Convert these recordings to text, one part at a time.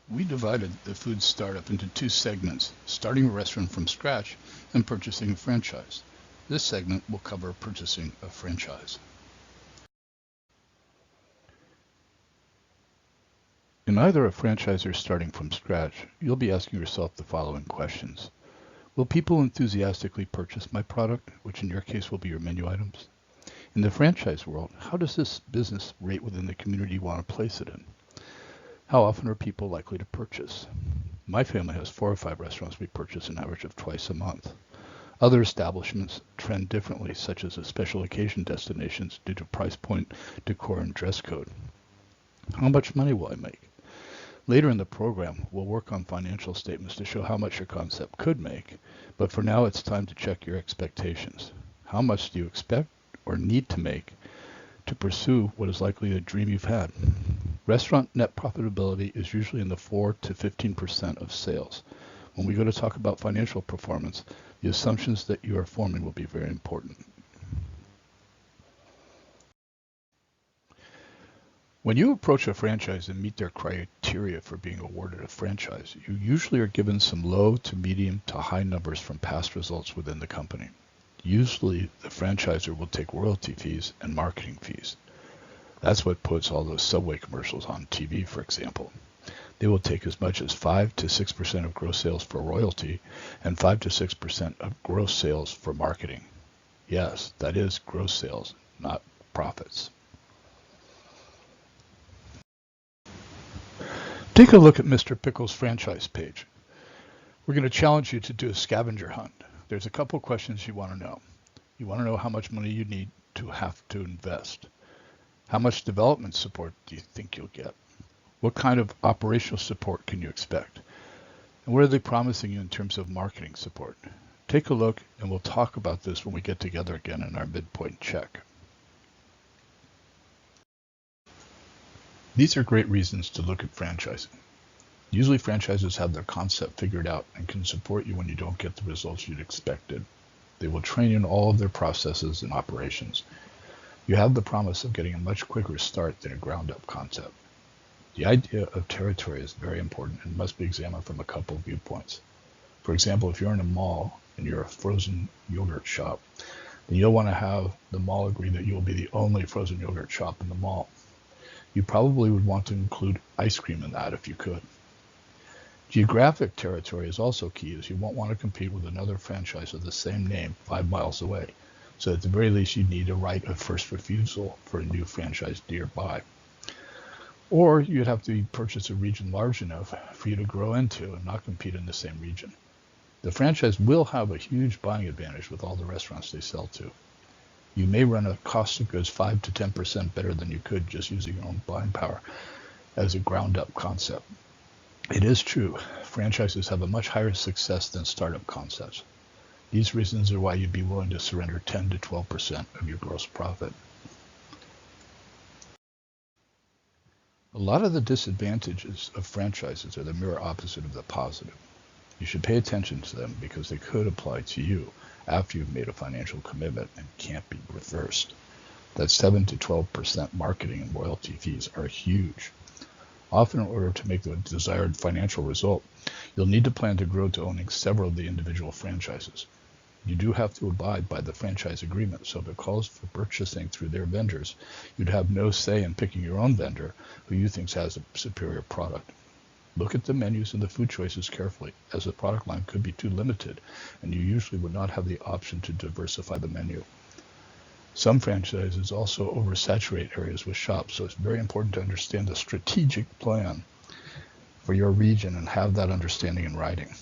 We divided the food startup into two segments, starting a restaurant from scratch and purchasing a franchise. This segment will cover purchasing a franchise. In either a franchise or starting from scratch, you'll be asking yourself the following questions. Will people enthusiastically purchase my product, which in your case will be your menu items? In the franchise world, how does this business rate within the community you want to place it in? How often are people likely to purchase? My family has 4 or 5 restaurants we purchase an average of twice a month. Other establishments trend differently, such as special occasion destinations due to price point, decor, and dress code. How much money will I make? Later in the program, we'll work on financial statements to show how much your concept could make, but for now it's time to check your expectations. How much do you expect or need to make to pursue what is likely a dream you've had? Restaurant net profitability is usually in the 4 to 15% of sales. When we go to talk about financial performance, the assumptions that you are forming will be very important. When you approach a franchise and meet their criteria for being awarded a franchise, you usually are given some low to medium to high numbers from past results within the company. Usually, the franchisor will take royalty fees and marketing fees. That's what puts all those Subway commercials on TV, for example. They will take as much as 5 to 6% of gross sales for royalty and 5 to 6% of gross sales for marketing. Yes, that is gross sales, not profits. Take a look at Mr. Pickle's franchise page. We're going to challenge you to do a scavenger hunt. There's a couple questions you want to know. You want to know how much money you need to have to invest. How much development support do you think you'll get? What kind of operational support can you expect? And what are they promising you in terms of marketing support? Take a look and we'll talk about this when we get together again in our midpoint check. These are great reasons to look at franchising. Usually franchises have their concept figured out and can support you when you don't get the results you'd expected. They will train you in all of their processes and operations. You have the promise of getting a much quicker start than a ground-up concept. The idea of territory is very important and must be examined from a couple of viewpoints. For example, if you're in a mall and you're a frozen yogurt shop, then you'll want to have the mall agree that you'll be the only frozen yogurt shop in the mall. You probably would want to include ice cream in that if you could. Geographic territory is also key, as you won't want to compete with another franchise of the same name 5 miles away. So at the very least, you need a right of first refusal for a new franchise nearby. Or you'd have to purchase a region large enough for you to grow into and not compete in the same region. The franchise will have a huge buying advantage with all the restaurants they sell to. You may run a cost of goods 5 to 10% better than you could just using your own buying power as a ground-up concept. It is true, franchises have a much higher success than startup concepts. These reasons are why you'd be willing to surrender 10 to 12% of your gross profit. A lot of the disadvantages of franchises are the mirror opposite of the positive. You should pay attention to them because they could apply to you after you've made a financial commitment and can't be reversed. That 7 to 12% marketing and royalty fees are huge. Often, in order to make the desired financial result, you'll need to plan to grow to owning several of the individual franchises. You do have to abide by the franchise agreement, so if it calls for purchasing through their vendors, you'd have no say in picking your own vendor who you think has a superior product. Look at the menus and the food choices carefully, as the product line could be too limited, and you usually would not have the option to diversify the menu. Some franchises also oversaturate areas with shops, so it's very important to understand the strategic plan for your region and have that understanding in writing.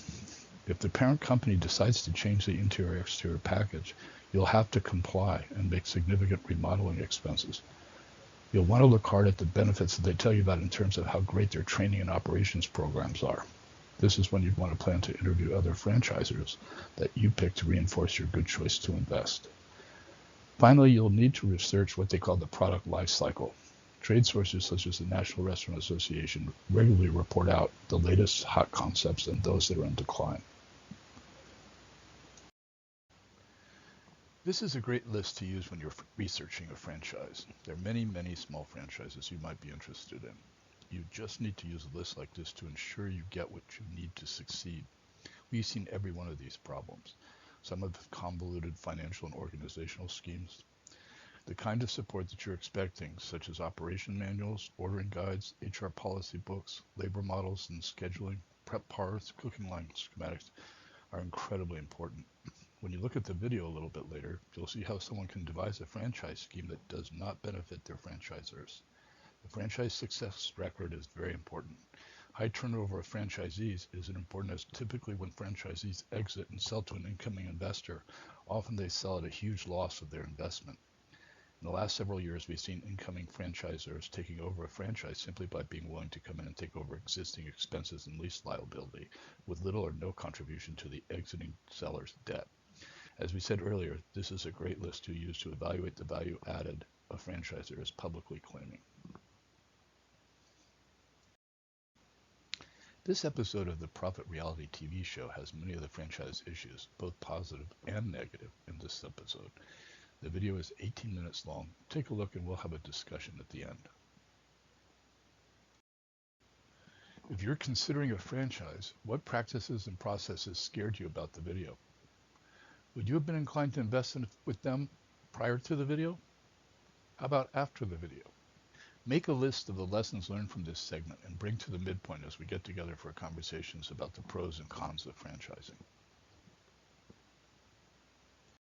If the parent company decides to change the interior-exterior package, you'll have to comply and make significant remodeling expenses. You'll want to look hard at the benefits that they tell you about in terms of how great their training and operations programs are. This is when you'd want to plan to interview other franchisors that you pick to reinforce your good choice to invest. Finally, you'll need to research what they call the product life cycle. Trade sources such as the National Restaurant Association regularly report out the latest hot concepts and those that are in decline. This is a great list to use when you're researching a franchise. There are many, many small franchises you might be interested in. You just need to use a list like this to ensure you get what you need to succeed. We've seen every one of these problems. Some have convoluted financial and organizational schemes. The kind of support that you're expecting, such as operation manuals, ordering guides, HR policy books, labor models and scheduling, prep parts, cooking line schematics, are incredibly important. When you look at the video a little bit later, you'll see how someone can devise a franchise scheme that does not benefit their franchisors. The franchise success record is very important. High turnover of franchisees is important as typically when franchisees exit and sell to an incoming investor, often they sell at a huge loss of their investment. In the last several years, we've seen incoming franchisors taking over a franchise simply by being willing to come in and take over existing expenses and lease liability with little or no contribution to the exiting seller's debt. As we said earlier, this is a great list to use to evaluate the value added a franchisor is publicly claiming. This episode of the Profit Reality TV show has many of the franchise issues, both positive and negative, in this episode. The video is 18 minutes long. Take a look and we'll have a discussion at the end. If you're considering a franchise, what practices and processes scared you about the video? Would you have been inclined to invest with them prior to the video? How about after the video? Make a list of the lessons learned from this segment and bring to the midpoint as we get together for conversations about the pros and cons of franchising.